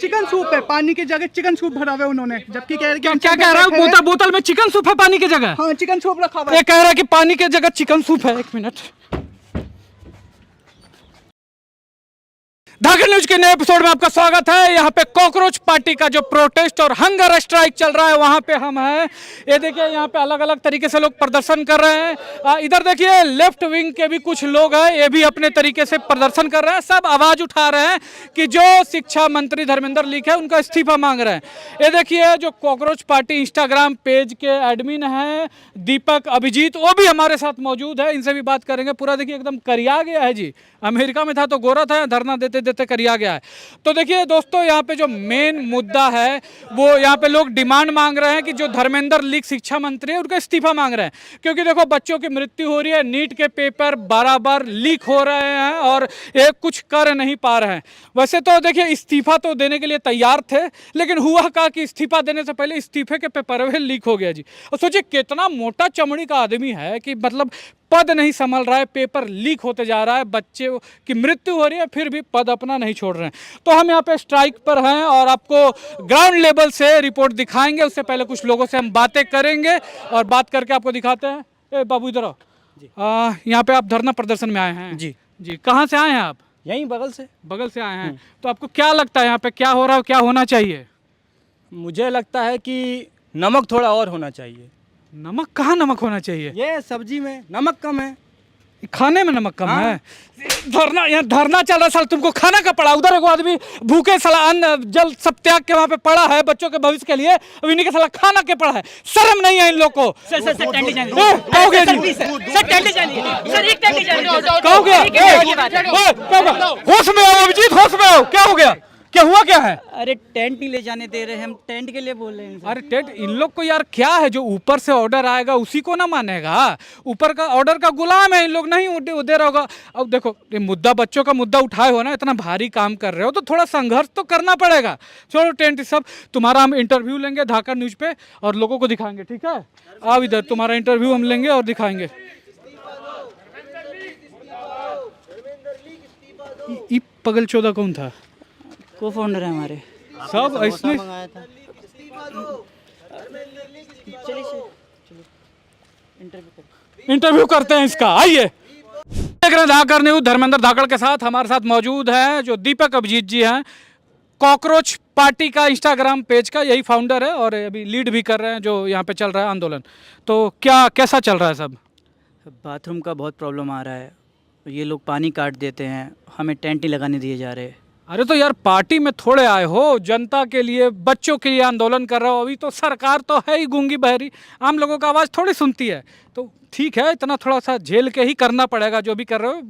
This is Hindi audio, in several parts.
चिकन सूप है, पानी की जगह चिकन सूप भरा हुआ है उन्होंने, जबकि कह रहे हैं कि क्या कह रहा है? बोतल में चिकन सूप है पानी की जगह? हाँ, चिकन सूप रखा हुआ ये है। कह रहा है कि पानी की जगह चिकन सूप है। एक मिनट, धाकड़ न्यूज के नए एपिसोड में आपका स्वागत है। यहाँ पे कॉकरोच पार्टी का जो प्रोटेस्ट और हंगर स्ट्राइक चल रहा है वहाँ पे हम हैं। ये देखिए यहाँ पे अलग अलग तरीके से लोग प्रदर्शन कर रहे हैं। इधर देखिए लेफ्ट विंग के भी कुछ लोग हैं, ये भी अपने तरीके से प्रदर्शन कर रहे हैं। सब आवाज उठा रहे हैं कि जो शिक्षा मंत्री धर्मेंद्र लिख है उनका इस्तीफा मांग रहे हैं। ये देखिए जो कॉकरोच पार्टी इंस्टाग्राम पेज के एडमिन हैं दीपक अभिजीत, वो भी हमारे साथ मौजूद है, इनसे भी बात करेंगे। पूरा देखिए एकदम करिया गया है जी, अमेरिका में था तो गोरा था, धरना देते देते करिया गया है। तो देखिए दोस्तों यहाँ पे जो मेन मुद्दा है वो यहाँ पे लोग डिमांड मांग रहे हैं कि जो धर्मेंद्र लीक शिक्षा मंत्री है उनका इस्तीफा मांग रहे हैं। क्योंकि देखो बच्चों की मृत्यु हो रही है, नीट के पेपर बराबर लीक हो रहे हैं और ये कुछ कर नहीं पा रहे हैं। वैसे तो देखिए इस्तीफा तो देने के लिए तैयार थे, लेकिन हुआ कहा कि इस्तीफा देने से पहले इस्तीफे के पेपर लीक हो गया जी। और सोचिए कितना मोटा चमड़ी का आदमी है कि मतलब पद नहीं संभल रहा है, पेपर लीक होते जा रहा है, बच्चे की मृत्यु हो रही है, फिर भी पद अपना नहीं छोड़ रहे हैं। तो हम यहाँ पे स्ट्राइक पर हैं और आपको ग्राउंड लेवल से रिपोर्ट दिखाएंगे। उससे पहले कुछ लोगों से हम बातें करेंगे और बात करके आपको दिखाते हैं। ए बाबू इधर आओ। यहाँ पे आप धरना प्रदर्शन में आए हैं? जी जी, कहाँ से आए हैं आप? यहीं बगल से आए हैं। तो आपको क्या लगता है यहाँ पे क्या हो रहा है, क्या होना चाहिए? मुझे लगता है कि नमक थोड़ा और होना चाहिए। नमक? कहाँ नमक होना चाहिए? ये सब्जी में नमक कम है, खाने में नमक कम हाँ। है। धरना, यहाँ धरना चल रहा है, साल तुमको खाना का पड़ा। उधर एगो आदमी भूखे साला अन्न जल सब त्याग के वहाँ पे पड़ा है बच्चों के भविष्य के लिए, अब इन्हीं के साला खाना के पड़ा है। शर्म नहीं है इन लोग को? कहोगे जी? होश में आओ अभिजीत, होश में आओ। क्या हो गया? क्या हुआ? क्या है? अरे टेंट नहीं ले जाने दे रहे हैं, हम टेंट के लिए बोल रहे हैं। अरे टेंट इन लोग को यार क्या है, जो ऊपर से ऑर्डर आएगा उसी को ना मानेगा। ऊपर का ऑर्डर का गुलाम है, इन लोग नहीं दे रहा होगा। अब देखो ये मुद्दा, बच्चों का मुद्दा उठाए हो ना, इतना भारी काम कर रहे हो तो थोड़ा संघर्ष तो करना पड़ेगा। चलो टेंट सब तुम्हारा हम इंटरव्यू लेंगे धाकड़ न्यूज पे और लोगों को दिखाएंगे, ठीक है? आओ इधर, तुम्हारा इंटरव्यू हम लेंगे और दिखाएंगे। ये पगल चौदह कौन था? को फाउंडर है हमारे। सब इसमें इंटरव्यू करते हैं इसका। आइए देख रहे हैं धाकड़ न्यूज, धर्मेंद्र धाकड़ के साथ हमारे साथ मौजूद है जो दीपक अभिजीत जी हैं, कॉकरोच पार्टी का इंस्टाग्राम पेज का यही फाउंडर है और अभी लीड भी कर रहे हैं जो यहाँ पे चल रहा है आंदोलन। तो क्या कैसा चल रहा है सब? बाथरूम का बहुत प्रॉब्लम आ रहा है, ये लोग पानी काट देते हैं, हमें टेंट नहीं लगाने दिए जा रहे। अरे तो यार पार्टी में थोड़े आए हो, जनता के लिए बच्चों के लिए आंदोलन कर रहे हो। अभी तो सरकार तो है ही गूंगी बहरी, आम लोगों का आवाज़ थोड़ी सुनती है। तो ठीक है, इतना थोड़ा सा झेल के ही करना पड़ेगा जो भी कर रहे हो।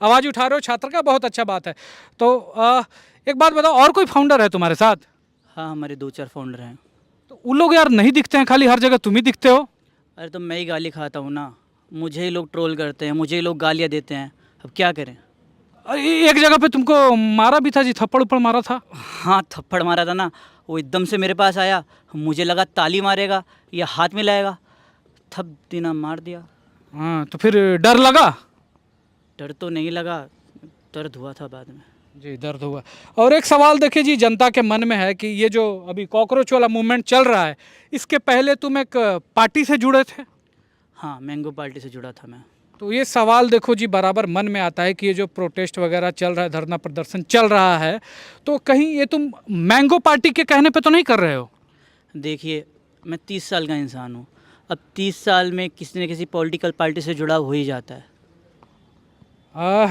आवाज़ उठा रहे हो छात्र का, बहुत अच्छा बात है। तो एक बात बताओ, और कोई फाउंडर है तुम्हारे साथ? हाँ, हमारे 2-4 फाउंडर हैं। तो वो लोग यार नहीं दिखते हैं, खाली हर जगह तुम ही दिखते हो। अरे तो मैं ही गाली खाता हूँ ना, मुझे ही लोग ट्रोल करते हैं, मुझे ही लोग गालियाँ देते हैं, अब क्या करें? अरे एक जगह पे तुमको मारा भी था जी, थप्पड़ उप्पड़ मारा था। हाँ, थप्पड़ मारा था ना, वो एकदम से मेरे पास आया, मुझे लगा ताली मारेगा या हाथ में लाएगा, थप देना मार दिया। हाँ तो फिर डर लगा? डर तो नहीं लगा, दर्द हुआ था बाद में। जी दर्द हुआ। और एक सवाल देखिए जी, जनता के मन में है कि ये जो अभी कॉकरोच वाला मूवमेंट चल रहा है, इसके पहले तुम एक पार्टी से जुड़े थे? हाँ, मैंगो पार्टी से जुड़ा था मैं। तो ये सवाल देखो जी बराबर मन में आता है कि ये जो प्रोटेस्ट वगैरह चल रहा है, धरना प्रदर्शन चल रहा है, तो कहीं ये तुम मैंगो पार्टी के कहने पे तो नहीं कर रहे हो? देखिए मैं 30 साल का इंसान हूँ, अब 30 साल में किसी न किसी पॉलिटिकल पार्टी से जुड़ाव हो ही जाता है।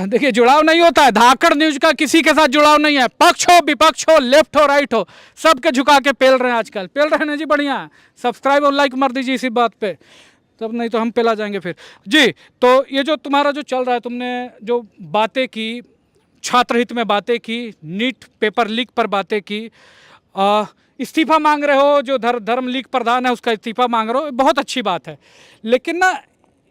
देखिए जुड़ाव नहीं होता है, धाकड़ न्यूज का किसी के साथ जुड़ाव नहीं है। पक्ष हो विपक्ष हो, लेफ्ट हो राइट हो, सबके झुका के पेल रहे हैं आजकल। पेल रहे हैं ना जी, बढ़िया। सब्सक्राइब और लाइक मार दीजिए इसी बात पे, तब नहीं तो हम पेला जाएंगे फिर जी। तो ये जो तुम्हारा जो चल रहा है, तुमने जो बातें की, छात्र हित में बातें की, नीट पेपर लीक पर बातें की, इस्तीफा मांग रहे हो, जो धर्म लीग प्रधान है उसका इस्तीफा मांग रहे हो, बहुत अच्छी बात है। लेकिन ना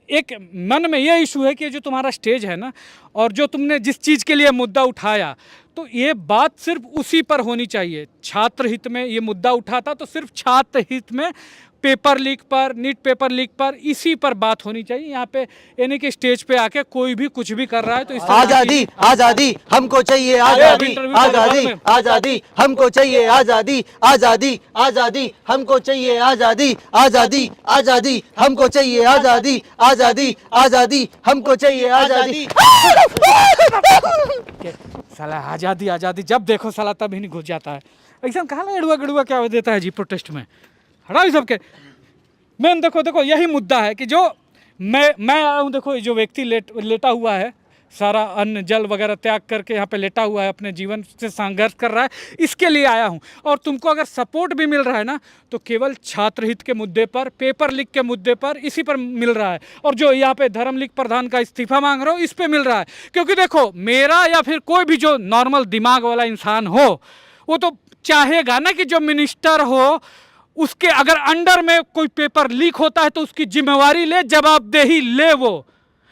एक मन में ये इशू है कि जो तुम्हारा स्टेज है ना, और जो तुमने जिस चीज़ के लिए मुद्दा उठाया, तो ये बात सिर्फ उसी पर होनी चाहिए। छात्र हित में ये मुद्दा उठा था तो सिर्फ छात्र हित में पेपर लीक पर, नीट पेपर लीक पर, इसी पर बात होनी चाहिए। यहाँ पे यानी कि स्टेज पे आके कोई भी कुछ भी कर रहा है तो इस तरह आजादी आजादी हमको चाहिए, आजादी आजादी आजादी हमको चाहिए, आजादी आजादी आजादी हमको चाहिए, आजादी आजादी आजादी हमको चाहिए, आजादी आजादी आजादी हमको चाहिए, आजादी। साला आज़ादी आज़ादी जब देखो साला तब ही नहीं घुस जाता है। ऐसा कहाँ लड़ुआ गड़ुआ क्या देता है जी प्रोटेस्ट में, हटाओ सबके। मैम देखो यही मुद्दा है कि जो मैं आया हूँ, देखो जो व्यक्ति लेटा हुआ है, सारा अन्न जल वगैरह त्याग करके यहाँ पे लेटा हुआ है, अपने जीवन से संघर्ष कर रहा है, इसके लिए आया हूँ। और तुमको अगर सपोर्ट भी मिल रहा है ना तो केवल छात्र हित के मुद्दे पर, पेपर लीक के मुद्दे पर, इसी पर मिल रहा है। और जो यहाँ पे धर्म लीग प्रधान का इस्तीफा मांग रहा हो, इस पे मिल रहा है। क्योंकि देखो मेरा या फिर कोई भी जो नॉर्मल दिमाग वाला इंसान हो, वो तो चाहेगा ना कि जो मिनिस्टर हो उसके अगर अंडर में कोई पेपर लीक होता है तो उसकी जिम्मेवारी ले, जवाबदेही ले वो,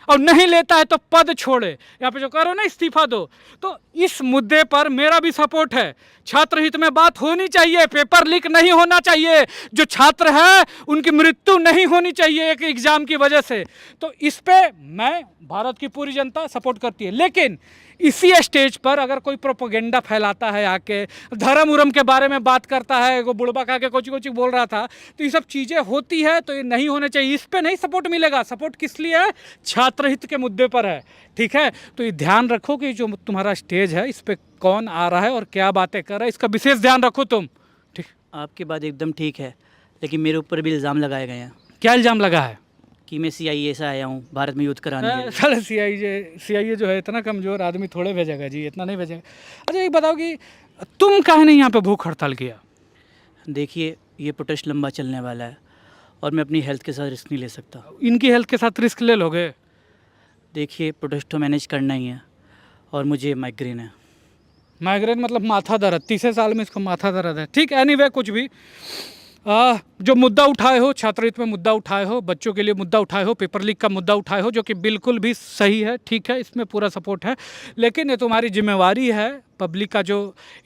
और नहीं लेता है तो पद छोड़े। यहाँ पे जो करो ना इस्तीफा दो, तो इस मुद्दे पर मेरा भी सपोर्ट है। छात्र हित में बात होनी चाहिए, पेपर लीक नहीं होना चाहिए, जो छात्र है उनकी मृत्यु नहीं होनी चाहिए एक एग्जाम की वजह से। तो इस पे मैं, भारत की पूरी जनता सपोर्ट करती है। लेकिन इसी स्टेज पर अगर कोई प्रोपोगेंडा फैलाता है, आके धर्म उरम के बारे में बात करता है, वो बुढ़बा खा के कोची बोल रहा था, तो ये सब चीज़ें होती है तो ये नहीं होने चाहिए। इस पे नहीं सपोर्ट मिलेगा। सपोर्ट किस लिए है? छात्र हित के मुद्दे पर है, ठीक है। तो ये ध्यान रखो कि जो तुम्हारा स्टेज है इस पे कौन आ रहा है और क्या बातें कर रहा है, इसका विशेष ध्यान रखो तुम, ठीक। आपकी बात एकदम ठीक है, लेकिन मेरे ऊपर भी इल्ज़ाम लगाए गए हैं क्या इल्ज़ाम लगा है? कि मैं CIA से आया हूँ भारत में युद्ध कराने के लिए। साला CIA जो है इतना कमज़ोर आदमी थोड़े भेजेगा जी, इतना नहीं भेजेगा। अच्छा ये बताओ कि तुम काहे नहीं यहाँ पे भूख हड़ताल किया? देखिए ये प्रोटेस्ट लंबा चलने वाला है और मैं अपनी हेल्थ के साथ रिस्क नहीं ले सकता। इनकी हेल्थ के साथ रिस्क ले लोगे? देखिए प्रोटेस्ट तो मैनेज करना ही है और मुझे माइग्रेन है। माइग्रेन मतलब माथा दर्द, 30 साल में इसको माथा दर्द है, ठीक। एनीवे कुछ भी जो मुद्दा उठाए हो, छात्र हित में मुद्दा उठाए हो, बच्चों के लिए मुद्दा उठाए हो, पेपर लीक का मुद्दा उठाए हो, जो कि बिल्कुल भी सही है, ठीक है, इसमें पूरा सपोर्ट है। लेकिन ये तुम्हारी जिम्मेवारी है, पब्लिक का जो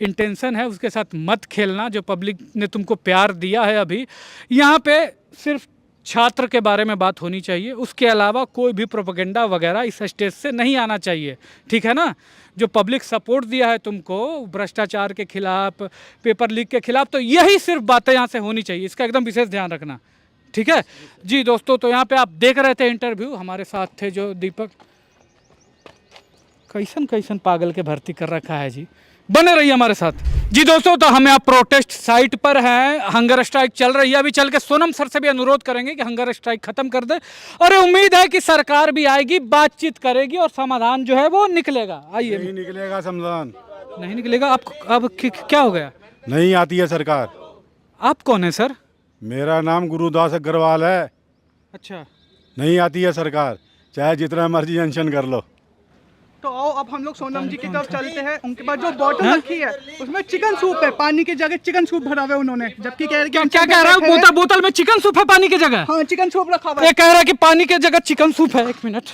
इंटेंशन है उसके साथ मत खेलना। जो पब्लिक ने तुमको प्यार दिया है, अभी यहाँ पे सिर्फ छात्र के बारे में बात होनी चाहिए, उसके अलावा कोई भी प्रोपेगेंडा वगैरह इस स्टेज से नहीं आना चाहिए, ठीक है ना। जो पब्लिक सपोर्ट दिया है तुमको भ्रष्टाचार के खिलाफ, पेपर लीक के खिलाफ, तो यही सिर्फ बातें यहाँ से होनी चाहिए, इसका एकदम विशेष ध्यान रखना, ठीक है जी। दोस्तों तो यहाँ पे आप देख रहे थे इंटरव्यू, हमारे साथ थे जो दीपक। कैसन पागल के भर्ती कर रखा है जी, बने रहिए हमारे साथ जी। दोस्तों तो हम यहाँ प्रोटेस्ट साइट पर हैं, हंगर स्ट्राइक चल रही है। अभी चल के सोनम सर से भी अनुरोध करेंगे कि हंगर स्ट्राइक खत्म कर दे, और उम्मीद है कि सरकार भी आएगी, बातचीत करेगी और समाधान जो है वो निकलेगा। आइए। नहीं निकलेगा समाधान, नहीं निकलेगा? आप अब क्या हो गया? नहीं आती है सरकार। आप कौन है सर? मेरा नाम गुरुदास अग्रवाल है। अच्छा, नहीं आती है सरकार, चाहे जितना मर्जी अनशन कर लो। तो आओ अब हम लोग सोनम जी की तरफ चलते हैं। उनके पास जो बॉटल रखी है उसमें चिकन सूप है, पानी की जगह चिकन सूप भरा हुआ है उन्होंने, जबकि कह रहे क्या कह रहा है? बोतल में चिकन सूप है पानी की जगह? हाँ चिकन सूप रखा हुआ है। ये कह रहा है कि पानी की जगह चिकन सूप है। एक मिनट,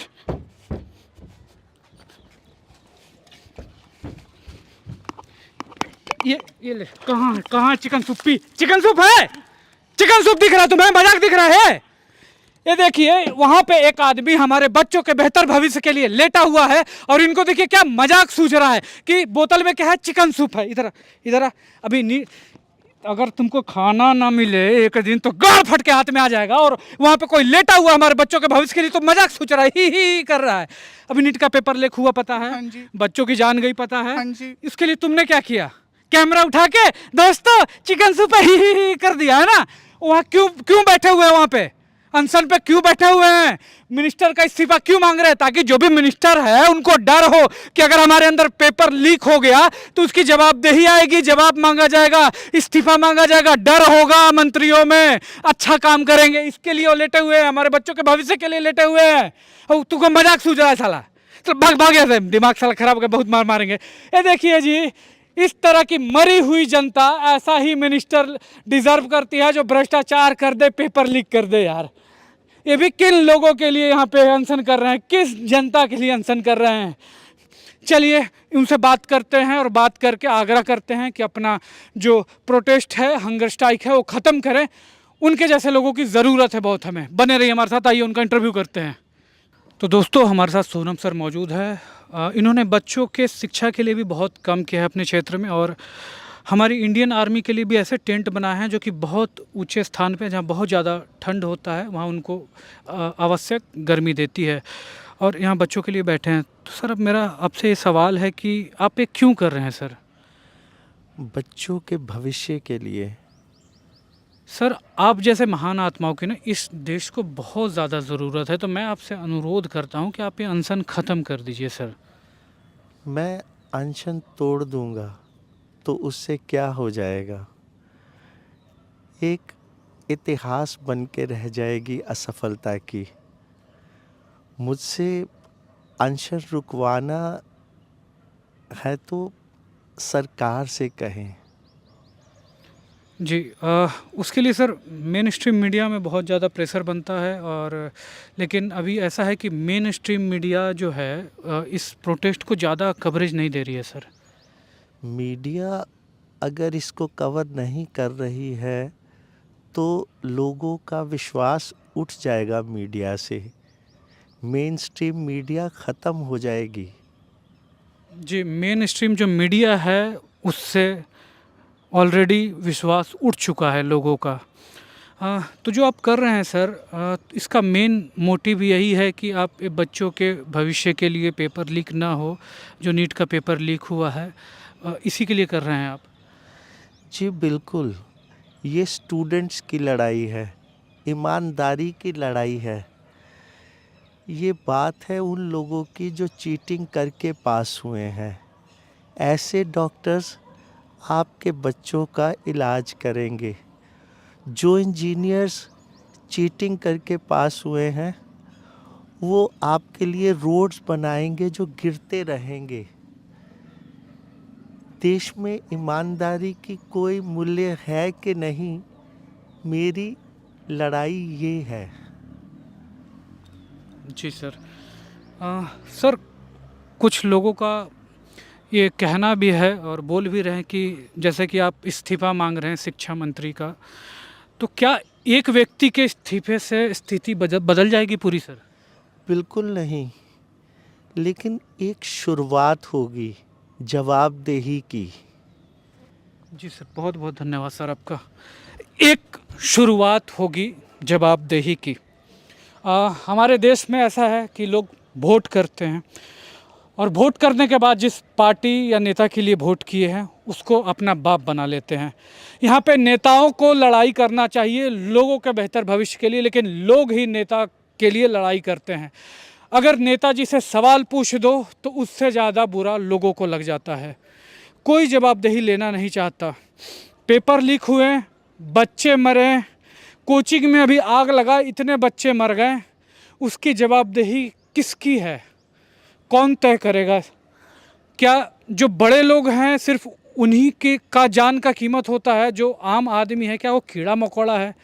ये ले, कहाँ chicken soup? P, chicken soup है, चिकन सूप दिख रहा है तुम्हें? मजाक दिख रहा है? ये देखिए वहां पे एक आदमी हमारे बच्चों के बेहतर भविष्य के लिए लेटा हुआ है, और इनको देखिए क्या मजाक सूझ रहा है कि बोतल में क्या है? चिकन सूप है। इधर अभी अगर तुमको खाना ना मिले एक दिन तो गाड़ फट के हाथ में आ जाएगा, और वहाँ पे कोई लेटा हुआ हमारे बच्चों के भविष्य के लिए तो मजाक सोच रहा है, ही कर रहा है। अभी नीट का पेपर लीक हुआ पता है, हाँ जी। बच्चों की जान गई पता है, हाँ जी। इसके लिए तुमने क्या किया? कैमरा उठा के दोस्तों चिकन सूप ही कर दिया है ना। वहाँ क्यों बैठे हुए हैं? वहाँ पे अनशन पे क्यों बैठे हुए हैं? मिनिस्टर का इस्तीफा क्यों मांग रहे हैं? ताकि जो भी मिनिस्टर है उनको डर हो कि अगर हमारे अंदर पेपर लीक हो गया तो उसकी जवाबदेही आएगी, जवाब मांगा जाएगा, इस्तीफा मांगा जाएगा, डर होगा मंत्रियों में, अच्छा काम करेंगे। इसके लिए वो लेटे हुए हैं, हमारे बच्चों के भविष्य के लिए लेटे हुए हैं। और तुमको मजाक सूझ रहा है साला? तो भाग ऐसे, दिमाग साला खराब होकर बहुत मार मारेंगे। ये देखिए जी, इस तरह की मरी हुई जनता ऐसा ही मिनिस्टर डिजर्व करती है जो भ्रष्टाचार कर दे, पेपर लीक कर दे। यार ये भी किन लोगों के लिए यहाँ पे अनशन कर रहे हैं, किस जनता के लिए अनशन कर रहे हैं? चलिए उनसे बात करते हैं और बात करके आग्रह करते हैं कि अपना जो प्रोटेस्ट है, हंगर स्ट्राइक है, वो ख़त्म करें। उनके जैसे लोगों की ज़रूरत है बहुत हमें। बने रहिए हमारे साथ, आइए उनका इंटरव्यू करते हैं। तो दोस्तों हमारे साथ सोनम सर मौजूद है। इन्होंने बच्चों के शिक्षा के लिए भी बहुत काम किया है अपने क्षेत्र में, और हमारी इंडियन आर्मी के लिए भी ऐसे टेंट बनाए हैं जो कि बहुत ऊंचे स्थान पे, जहाँ बहुत ज़्यादा ठंड होता है वहाँ उनको आवश्यक गर्मी देती है, और यहाँ बच्चों के लिए बैठे हैं। तो सर अब मेरा आपसे ये सवाल है कि आप ये क्यों कर रहे हैं सर? बच्चों के भविष्य के लिए। सर आप जैसे महान आत्माओं की ना इस देश को बहुत ज़्यादा ज़रूरत है, तो मैं आपसे अनुरोध करता हूँ कि आप ये अनशन ख़त्म कर दीजिए सर। मैं अनशन तोड़ दूंगा तो उससे क्या हो जाएगा? एक इतिहास बन के रह जाएगी असफलता की। मुझसे अनशन रुकवाना है तो सरकार से कहें। जी उसके लिए सर मेन स्ट्रीम मीडिया में बहुत ज़्यादा प्रेशर बनता है, और लेकिन अभी ऐसा है कि मेन स्ट्रीम मीडिया जो है इस प्रोटेस्ट को ज़्यादा कवरेज नहीं दे रही है सर। मीडिया अगर इसको कवर नहीं कर रही है तो लोगों का विश्वास उठ जाएगा मीडिया से। मेन स्ट्रीम मीडिया ख़त्म हो जाएगी। जी मेन स्ट्रीम जो मीडिया है उससे ऑलरेडी विश्वास उठ चुका है लोगों का। तो जो आप कर रहे हैं सर इसका मेन मोटिव यही है कि आप ये बच्चों के भविष्य के लिए पेपर लीक ना हो, जो नीट का पेपर लीक हुआ है इसी के लिए कर रहे हैं आप? जी बिल्कुल, ये स्टूडेंट्स की लड़ाई है, ईमानदारी की लड़ाई है। ये बात है उन लोगों की जो चीटिंग करके पास हुए हैं। ऐसे डॉक्टर्स आपके बच्चों का इलाज करेंगे। जो इंजीनियर्स चीटिंग करके पास हुए हैं वो आपके लिए रोड्स बनाएंगे जो गिरते रहेंगे। देश में ईमानदारी की कोई मूल्य है कि नहीं, मेरी लड़ाई ये है। जी सर। सर कुछ लोगों का ये कहना भी है और बोल भी रहे हैं कि जैसे कि आप इस्तीफ़ा मांग रहे हैं शिक्षा मंत्री का, तो क्या एक व्यक्ति के इस्तीफे से स्थिति बदल जाएगी पूरी सर? बिल्कुल नहीं, लेकिन एक शुरुआत होगी जवाबदेही की। जी सर, बहुत बहुत धन्यवाद सर आपका। एक शुरुआत होगी जवाबदेही की। हमारे देश में ऐसा है कि लोग वोट करते हैं, और वोट करने के बाद जिस पार्टी या नेता के लिए वोट किए हैं उसको अपना बाप बना लेते हैं। यहाँ पे नेताओं को लड़ाई करना चाहिए लोगों के बेहतर भविष्य के लिए, लेकिन लोग ही नेता के लिए लड़ाई करते हैं। अगर नेताजी से सवाल पूछ दो तो उससे ज़्यादा बुरा लोगों को लग जाता है। कोई जवाबदेही लेना नहीं चाहता। पेपर लीक हुए, बच्चे मरे, कोचिंग में अभी आग लगा, इतने बच्चे मर गए, उसकी जवाबदेही किसकी है? कौन तय करेगा? क्या जो बड़े लोग हैं सिर्फ उन्हीं के का जान का कीमत होता है? जो आम आदमी है क्या वो कीड़ा मकोड़ा है?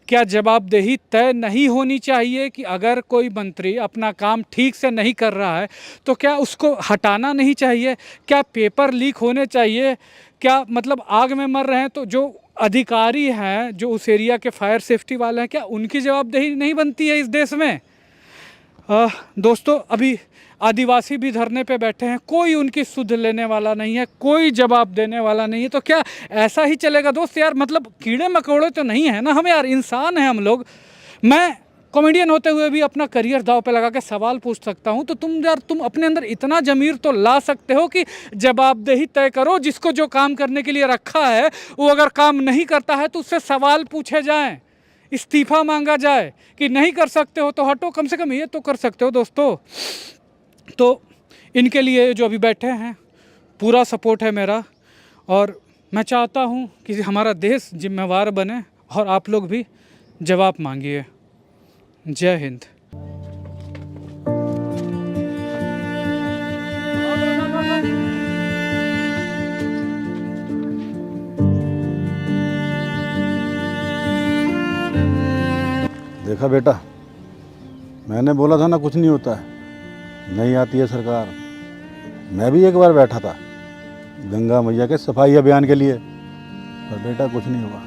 क्या जवाबदेही तय नहीं होनी चाहिए कि अगर कोई मंत्री अपना काम ठीक से नहीं कर रहा है तो क्या उसको हटाना नहीं चाहिए? क्या पेपर लीक होने चाहिए? क्या मतलब आग में मर रहे हैं तो जो अधिकारी हैं, जो उस एरिया के फायर सेफ्टी वाले हैं, क्या उनकी जवाबदेही नहीं बनती है इस देश में? दोस्तों अभी आदिवासी भी धरने पे बैठे हैं, कोई उनकी सुध लेने वाला नहीं है, कोई जवाब देने वाला नहीं है। तो क्या ऐसा ही चलेगा दोस्त? यार मतलब कीड़े मकोड़े तो नहीं है ना हम, यार इंसान हैं हम लोग। मैं कॉमेडियन होते हुए भी अपना करियर दांव पे लगा के सवाल पूछ सकता हूं, तो तुम अपने अंदर इतना ज़मीर तो ला सकते हो कि जवाबदेही तय करो। जिसको जो काम करने के लिए रखा है वो अगर काम नहीं करता है तो उससे सवाल पूछे जाएँ, इस्तीफ़ा मांगा जाए कि नहीं कर सकते हो तो हटो। कम से कम ये तो कर सकते हो दोस्तों। तो इनके लिए जो अभी बैठे हैं पूरा सपोर्ट है मेरा, और मैं चाहता हूँ कि हमारा देश जिम्मेवार बने और आप लोग भी जवाब मांगिए। जय हिंद। देखा बेटा, मैंने बोला था ना कुछ नहीं होता है, नहीं आती है सरकार। मैं भी एक बार बैठा था गंगा मैया के सफाई अभियान के लिए, पर बेटा कुछ नहीं हुआ।